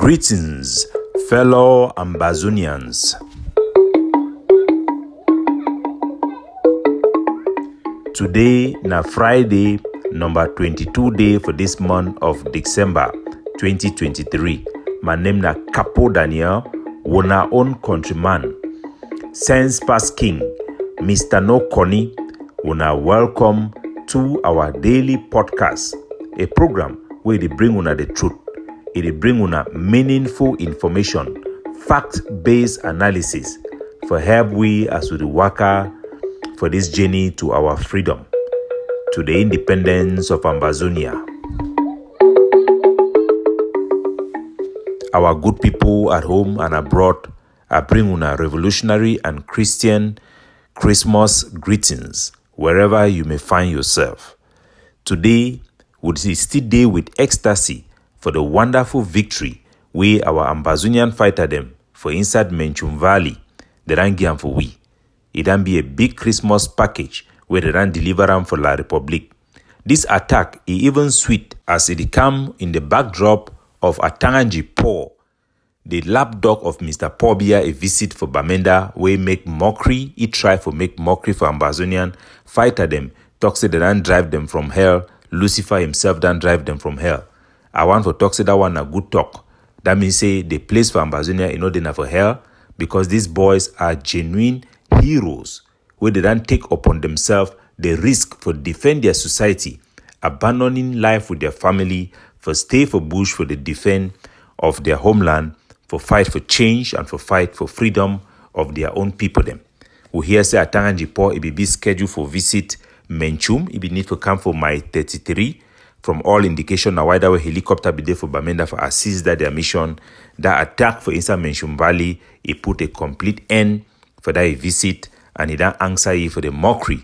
Greetings, fellow Ambazonians. Today na Friday, number 22 day for this month of December 2023. My name na Capo Daniel, una own countryman. Sense past king, Mr. No Connie, una welcome to our daily podcast, a program where they bring una the truth. It bring una meaningful information, fact-based analysis for help we as we worker for this journey to our freedom, to the independence of Ambazonia. Our good people at home and abroad are bring una revolutionary and Christian Christmas greetings wherever you may find yourself. Today, we still day with ecstasy for the wonderful victory we our Ambazonian fighter them for inside Menum Valley. They ran give for we. It can be a big Christmas package where they ran deliver them for La Republique. This attack is even sweet as it come in the backdrop of Atanga Nji Paul, the lapdog of Mr. Paul Biya, a visit for Bamenda where make mockery. He try for make mockery for Ambazonian fighter them. Talk say they ran drive them from hell. Lucifer himself done drive them from hell. I want for talk say that one a good talk. That means say the place for Ambazonia is not enough for hell because these boys are genuine heroes where they don't take upon themselves the risk for defend their society, abandoning life with their family, for stay for bush for the defense of their homeland, for fight for change and for fight for freedom of their own people them. We hear say Atanga Nji Paul it be scheduled for visit Menum. It be need to come for my 33. From all indication, a wider helicopter be there for Bamenda for assist that their mission. That attack for inside Menum Valley, it put a complete end for that visit, and it don't answer you for the mockery.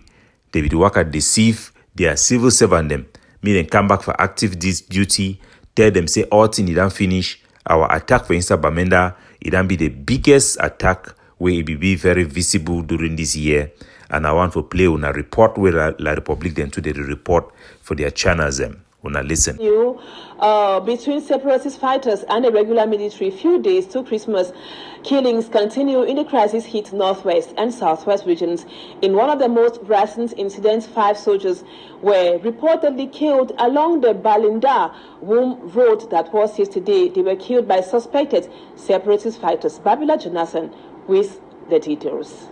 They will work at deceive their civil servant them. Me then come back for active duty, tell them say all thing it don't finish. Our attack for inside Bamenda, it don't be the biggest attack where it will be very visible during this year. And I want to play on a report where La Republique then to the report for their channels them. Una listen. Between separatist fighters and the regular military, few days to Christmas, killings continue in the crisis-hit northwest and southwest regions. In one of the most recent incidents, 5 soldiers were reportedly killed along the Balinda Womb Road that was yesterday. They were killed by suspected separatist fighters. Babila Jonathan with the details.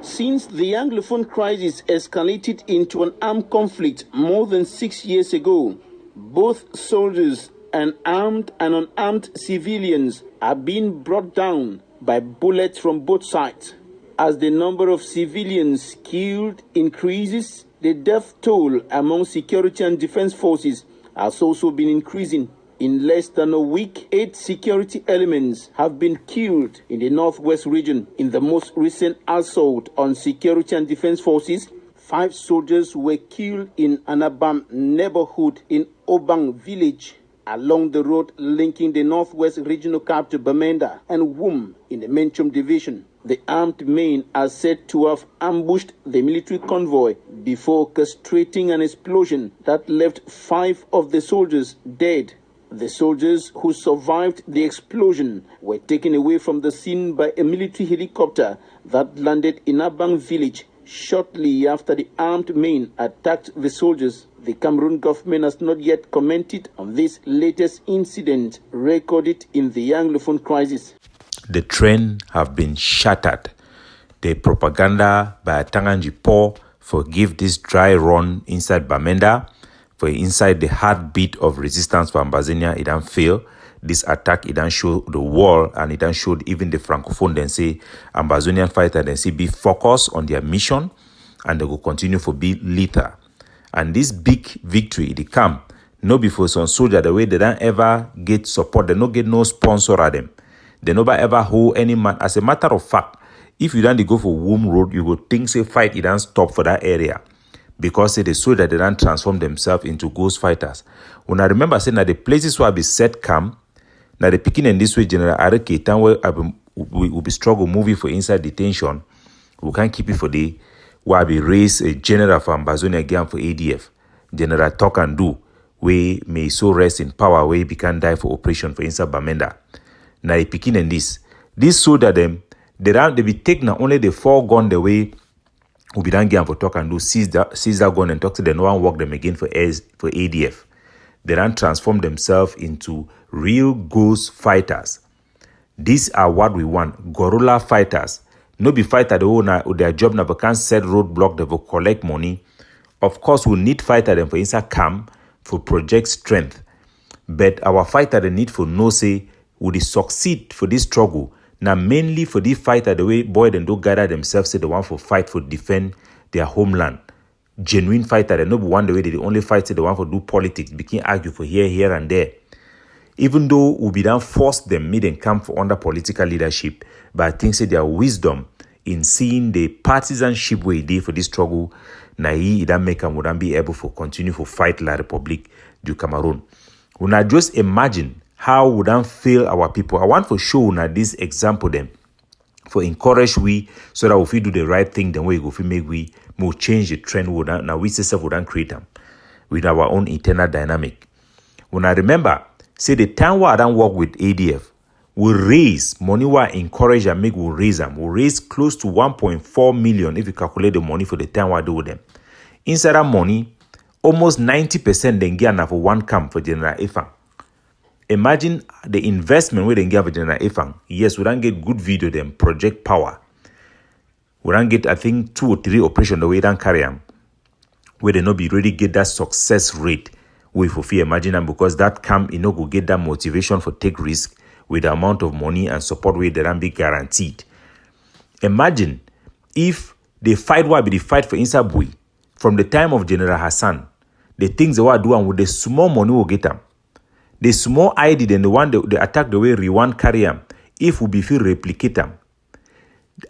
Since the Anglophone crisis escalated into an armed conflict more than 6 years ago, both soldiers and armed and unarmed civilians are being brought down by bullets from both sides. As the number of civilians killed increases, the death toll among security and defense forces has also been increasing. In less than a week, 8 security elements have been killed in the northwest region. In the most recent assault on security and defense forces, 5 soldiers were killed in Anabam neighborhood in Obang village along the road linking the northwest regional capital Bamenda and Wum in the Menum division. The armed men are said to have ambushed the military convoy before orchestrating an explosion that left 5 of the soldiers dead. The soldiers who survived the explosion were taken away from the scene by a military helicopter that landed in Abang village shortly after the armed men attacked the soldiers. The Cameroon government has not yet commented on this latest incident recorded in the Anglophone crisis. The trend have been shattered. The propaganda by Atanga Nji Paul for give this dry run inside Bamenda, for inside the heartbeat of resistance for Ambazonia, it don't fail. This attack, it don't show the world, and it don't show even the Francophone, then say, Ambazonian fighter, then say, be focused on their mission, and they will continue for be lethal. And this big victory, it come, no before some soldier, the way they don't ever get support, they don't get no sponsor at them. They never ever hold any man. As a matter of fact, if you don't go for Womb Road, you will think, say, fight, it don't stop for that area. Because the soldiers they don't transform themselves into ghost fighters. When I remember saying that the places where I be set camp, now the picking in this way, General Arake, time where we will be struggle moving for inside detention, we can't keep it for the where I be raise a general from Ambazonia again for ADF, General Talk and Do, we may so rest in power where he can die for operation for inside Bamenda. na the Pekin and this soldier them, they be taken only the 4 gun the way we be done game for talk and do seize that gun and talk to them, no one work them again for ADF. They don't transform themselves into real ghost fighters. These are what we want, guerrilla fighters. No be fighter the owner or their job now can't set roadblock, they will collect money. Of course, we need fighter them for inside camp for project strength. But our fighter the need for no say would succeed for this struggle. Now mainly for this fighter the way boy then do gather themselves say they want for fight for defend their homeland. Genuine fighter they no be one the way they only fight say they want for do politics, begin argue for here and there. Even though we be done force them made and come for under political leadership, but I think say their wisdom in seeing the partisanship way they for this struggle, na he that make them wouldn't be able to continue to fight La Republique du Cameroon. When I just imagine how would I fail our people. I want to show now this example them for encourage we so that if we do the right thing, then we go to make we more change the trend. Now we self would create them with our own internal dynamic. When I remember, say the time where I don't work with ADF, we raise money where encourage and make we raise them. We raise close to 1.4 million if you calculate the money for the time where I do with them. Inside that money, almost 90% then get enough for one camp for General Efang. Imagine the investment we then give for General Efang. Yes, we don't get good video them, project power. We don't get, I think, 2 or 3 operations the way they don't carry them. Where they not be really get that success rate. We for fear imagine them because that camp, you know, go get that motivation for take risk with the amount of money and support where they don't be guaranteed. Imagine if they fight what be the fight for inside Bui from the time of General Hassan, the things they were doing with the small money will get them. The small ID then the one they attack the way Rwanda carry them. If we be feel replicate them.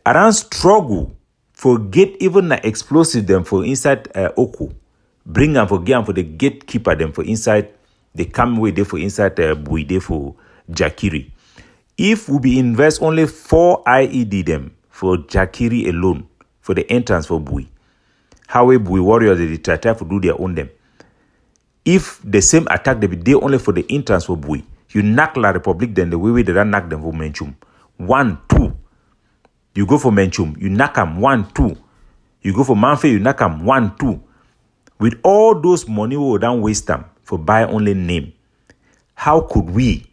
Around struggle for get even the explosive them for inside Oku. Bring them for game for the gatekeeper them for inside the come way there for inside Bui there for Jakiri. If we be invest only 4 IED them for Jakiri alone for the entrance for Bui. How we Bui warriors they try to do their own them. If the same attack they be there only for the entrance for Bui, you knock La Republique then the way they don't knock them for Menchum. 1, 2. You go for Menchum, you knock them 1, 2. You go for Manfe, you knock them 1, 2. With all those money we don't waste them for buy only name. How could we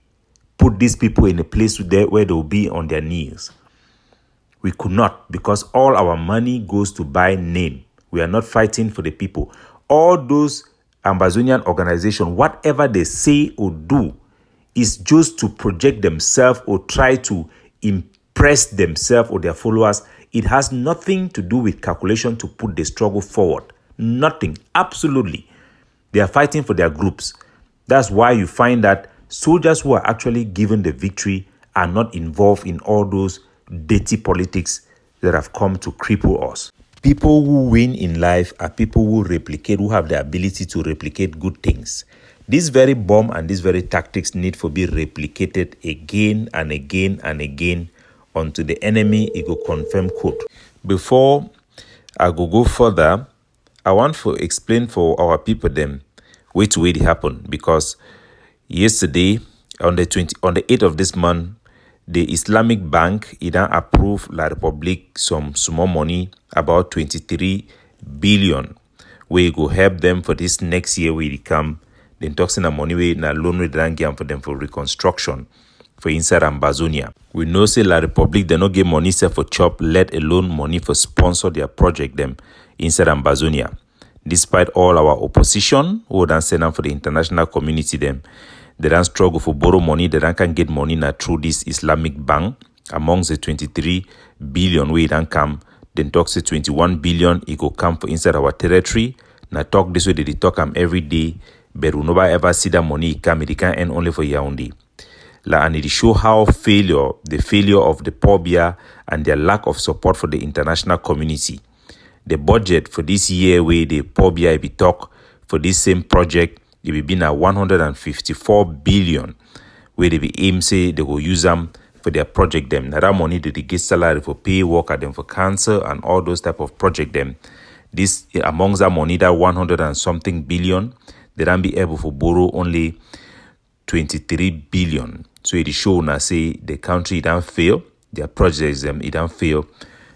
put these people in a place where they will be on their knees? We could not, because all our money goes to buy name. We are not fighting for the people. All those Ambazonian organization, whatever they say or do, is just to project themselves or try to impress themselves or their followers. It has nothing to do with calculation to put the struggle forward. Nothing. Absolutely. They are fighting for their groups. That's why you find that soldiers who are actually given the victory are not involved in all those dirty politics that have come to cripple us. People who win in life are people who replicate, who have the ability to replicate good things. This very bomb and these very tactics need to be replicated again and again and again until the enemy it go confirm quote. Before I go further, I want to explain for our people them which way it happened, because yesterday on the 8th of this month, the Islamic Bank it approved La Republique some small money, about 23 billion. We go help them for this next year we come. Then talking the money we na loan we give for them for reconstruction for inside Ambazonia. We know say La Republique they not give money set for chop, let alone money for sponsor their project them inside Ambazonia. Despite all our opposition, who don't send them for the international community them. They don't struggle for borrow money. They don't can get money now through this Islamic bank. Amongst the 23 billion we don't come, then talk say 21 billion it go come for inside our territory. Now talk this way they talk every day, but we never ever see that money come. It can end only for Yaoundé. And it show how the failure of the poor Biya and their lack of support for the international community. The budget for this year where the poor Biya be talk for this same project. It will be now 154 billion where they be aim say they will use them for their project them. Now that money they get salary for pay worker them for cancer and all those type of project them. This amongst that money that 100 and something billion, they don't be able to borrow only 23 billion. So it is shown I say the country don't fail, their projects it don't fail.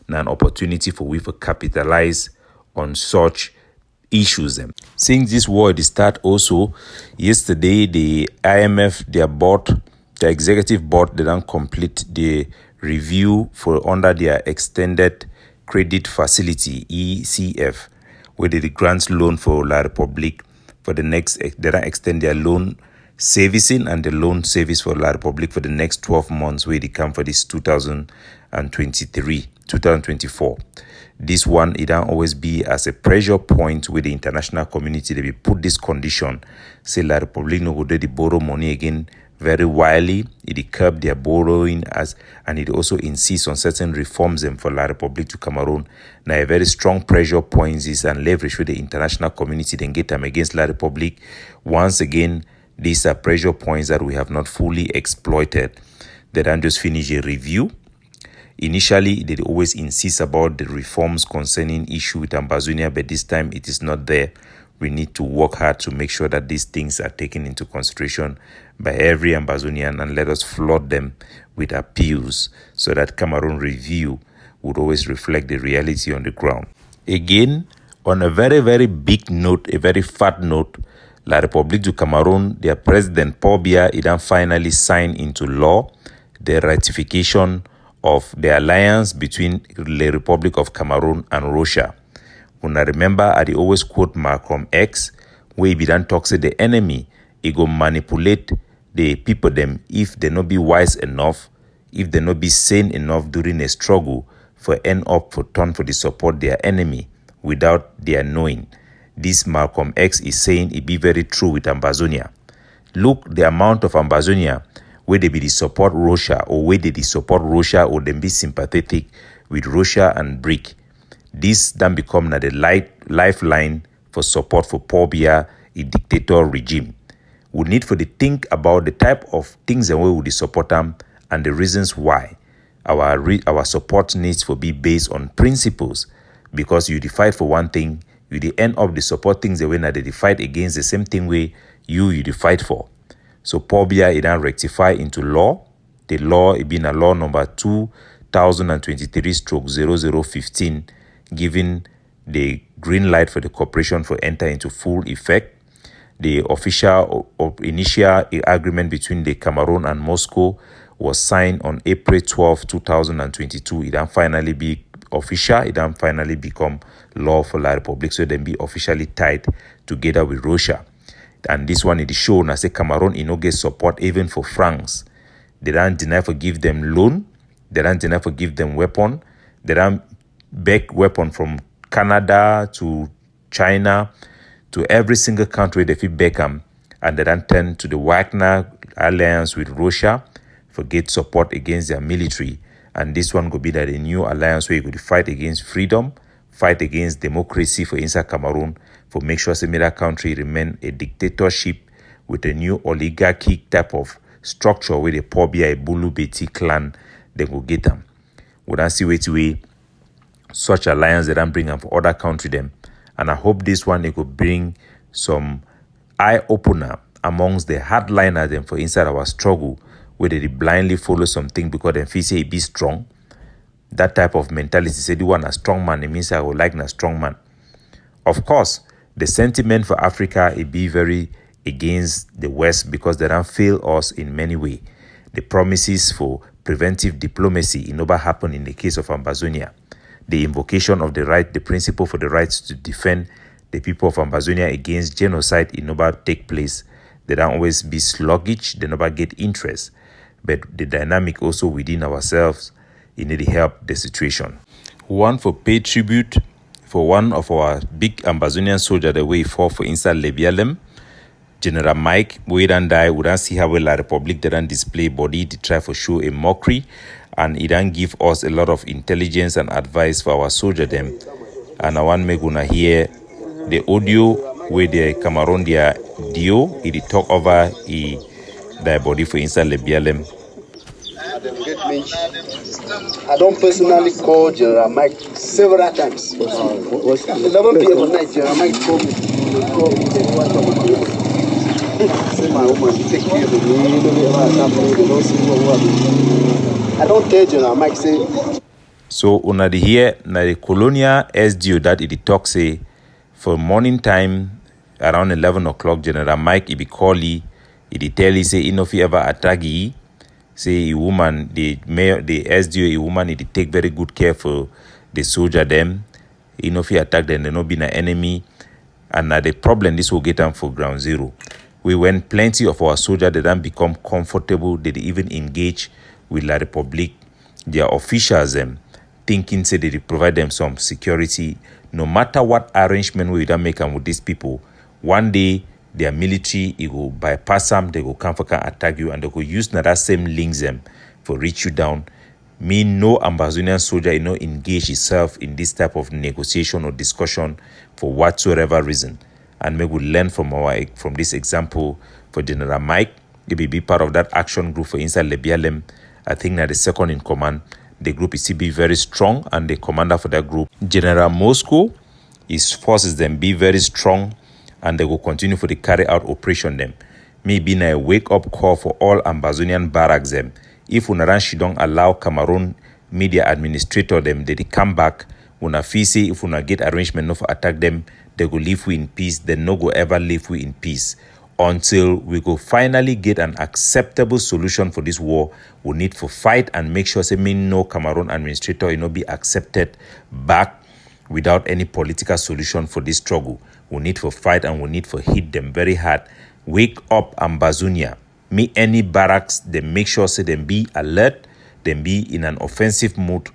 Now an opportunity for we to capitalize on such issues them. Since this war it start also, yesterday the IMF, the executive board, they don't complete the review for under their extended credit facility ECF, where they grant loan for La Republique for the next, they don't extend their loan servicing and the loan service for La Republique for the next 12 months, where they come for this 2024. This one, it don't always be as a pressure point with the international community. They will put this condition, say La Republique no go do the borrow money again very wildly. It curb their borrowing and it also insists on certain reforms for La Republique to Cameroon. Now a very strong pressure points is and leverage with the international community then get them against La Republique. Once again, these are pressure points that we have not fully exploited. They don't just finish a review. Initially, they always insist about the reforms concerning issue with Ambazonia, but this time it is not there. We need to work hard to make sure that these things are taken into consideration by every Ambazonian and let us flood them with appeals so that Cameroon review would always reflect the reality on the ground. Again, on a very, very big note, a very fat note, La République du Cameroon, their president Paul Biya, it finally signed into law the ratification of the alliance between the Republic of Cameroon and Russia. When I remember, I always quote Malcolm X, where he began talk say the enemy, he go manipulate the people them if they not be wise enough, if they not be sane enough during a struggle for end up for turn for the support their enemy without their knowing. This Malcolm X is saying it be very true with Ambazonia. Look the amount of Ambazonia where they be support Russia or where they support Russia or them be sympathetic with Russia and BRIC. This then become the lifeline for support for Paul Biya, a dictator regime. We need for the think about the type of things and way we support them and the reasons why. Our support needs to be based on principles, because you fight for one thing, you end up the support things the way that they fight against the same thing way you fight for. So Paul Biya it then rectify into law. The law it been a law number 2023/0015, giving the green light for the corporation for enter into full effect. The official or initial agreement between the Cameroon and Moscow was signed on April 12, 2022. It then finally be official. It then finally become law for La Republique. So then be officially tied together with Russia. And this one it is shown as a Cameroon no get support even for France. They don't deny for give them loan. They don't deny for give them weapon. They don't beg weapon from Canada to China to every single country they fit beg them. And they don't turn to the Wagner alliance with Russia for get support against their military. And this one could be that a new alliance where you could fight against freedom, fight against democracy for inside Cameroon, for make sure the country remain a dictatorship with a new oligarchy type of structure where the Paul Biya a Bulu Beti clan they go get them. We don't see way such alliance they don't bring them for other country them. And I hope this one they could bring some eye opener amongst the hardliners them for inside our struggle, where they blindly follow something because they feel say it be strong. That type of mentality, say the one a strong man, it means I would like a strong man. Of course, the sentiment for Africa it be very against the West because they don't fail us in many ways. The promises for preventive diplomacy it never happen in the case of Ambazonia. The invocation of the principle for the rights to defend the people of Ambazonia against genocide it never take place. They don't always be sluggish, they never get interest. But the dynamic also within ourselves, it need to help the situation. One for pay tribute for one of our big Ambazonian soldier the way for inside Lebialem, General Mike, we don't die, we don't see how La Republique they don't display body, they try for show a mockery, and it don't give us a lot of intelligence and advice for our soldier them. And I want me gonna hear the audio where the Cameroon their Dio, it talk over their body for inside Lebialem. I don't personally call General Mike several times. 11 p.m. at night, General Mike called me. Say my woman, she take care of me. I don't tell you now, Mike say. So una the here na the colonial SDO that it talk say for morning time around 11 o'clock General Mike it be call he tell he say if he ever attack he say a woman the mayor the SDO a woman it take very good care for the soldier them. If he attack them they no be an enemy and the problem this will get them for ground zero. We when plenty of our soldiers they then become comfortable they even engage with La Republic their officials them. Thinking say they provide them some security. No matter what arrangement we don't make them with these people, one day their military it will bypass them, they will come for can attack you and they will use that same links them for reach you down. Me no Ambazonian soldier engage itself in this type of negotiation or discussion for whatsoever reason. And we will learn from this example for General Mike. He be part of that action group for inside Lebialem. I think that the second in command. The group is still be very strong and the commander for that group, General Moscow, his forces them be very strong and they will continue for the carry out operation them. Maybe a wake up call for all Ambazonian barracks them. If Unaranshi don't allow Cameroon media administrator them, they come back. Una fisi if una get arrangement no for attack them, they go live we in peace. They no go ever live we in peace. Until we go finally get an acceptable solution for this war, we need to fight and make sure say no Cameroon administrator be accepted back without any political solution for this struggle. We need to fight and we need to hit them very hard. Wake up Ambazonia. Any barracks, they make sure say them be alert, them be in an offensive mode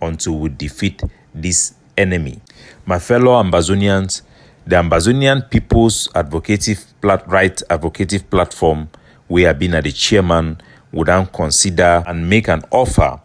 until we defeat this enemy. My fellow Ambazonians, the Ambazonian People's Right Advocative Platform, we have been at the chairman, would then consider and make an offer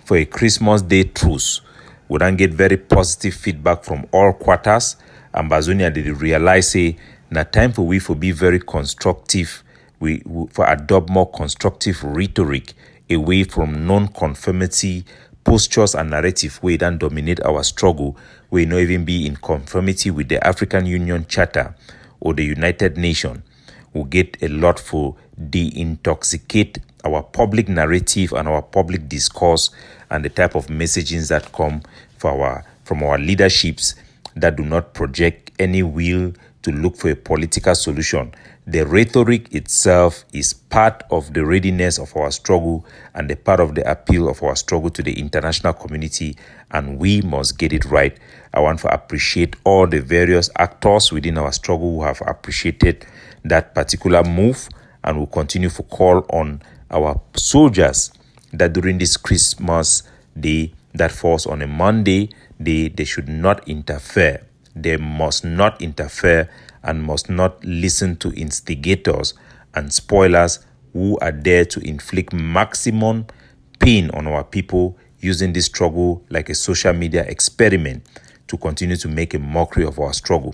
for a Christmas Day truce. We then get very positive feedback from all quarters. Ambazonia did realize say na time for we for be very constructive. We for adopt more constructive rhetoric away from non-conformity postures and narrative we then dominate our struggle. We not even be in conformity with the African Union Charter or the United Nations. We get a lot for de-intoxicate our public narrative and our public discourse and the type of messagings that come from our leaderships that do not project any will to look for a political solution. The rhetoric itself is part of the readiness of our struggle and the part of the appeal of our struggle to the international community, and we must get it right. I want to appreciate all the various actors within our struggle who have appreciated that particular move, and will continue to call on our soldiers that during this Christmas day that falls on a Monday, they should not interfere. They must not interfere and must not listen to instigators and spoilers who are there to inflict maximum pain on our people using this struggle like a social media experiment to continue to make a mockery of our struggle.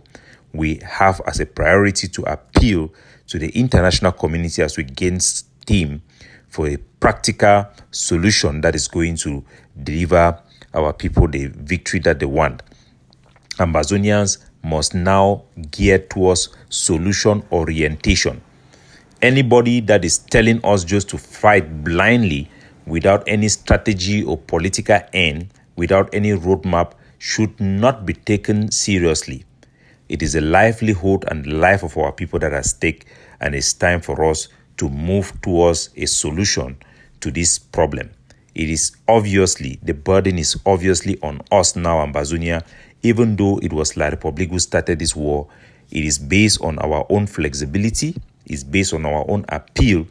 We have as a priority to appeal to the international community as we gain steam for a practical solution that is going to deliver our people the victory that they want. Ambazonians must now gear towards solution orientation. Anybody that is telling us just to fight blindly without any strategy or political end, without any roadmap, should not be taken seriously. It is a livelihood and the life of our people that are at stake, and it's time for us to move towards a solution to this problem. It is obviously, the burden is obviously on us now, Ambazonia. Even though it was La Republic who started this war, it is based on our own flexibility, it's based on our own appeal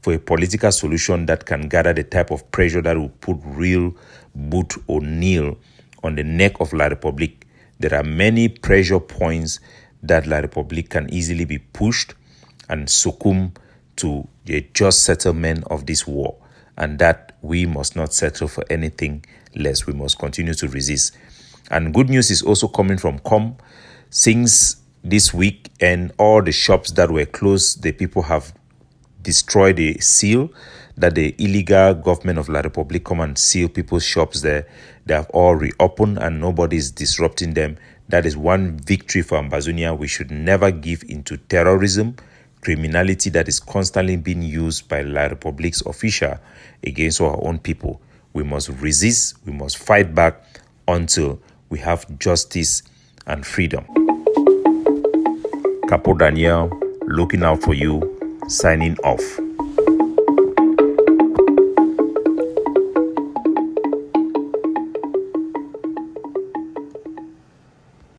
for a political solution that can gather the type of pressure that will put real boot or nail on the neck of La Republic. There are many pressure points that La Republic can easily be pushed and succumb to the just settlement of this war, and that we must not settle for anything less. We must continue to resist. And good news is also coming from since this week, and all the shops that were closed, the people have destroyed the seal that the illegal government of La Republic come and seal people's shops there. They have all reopened and nobody is disrupting them. That is one victory for Ambazonia. We should never give into terrorism. criminality that is constantly being used by La Republique's official against our own people. We must resist, we must fight back until we have justice and freedom. Capo Daniel, looking out for you, signing off.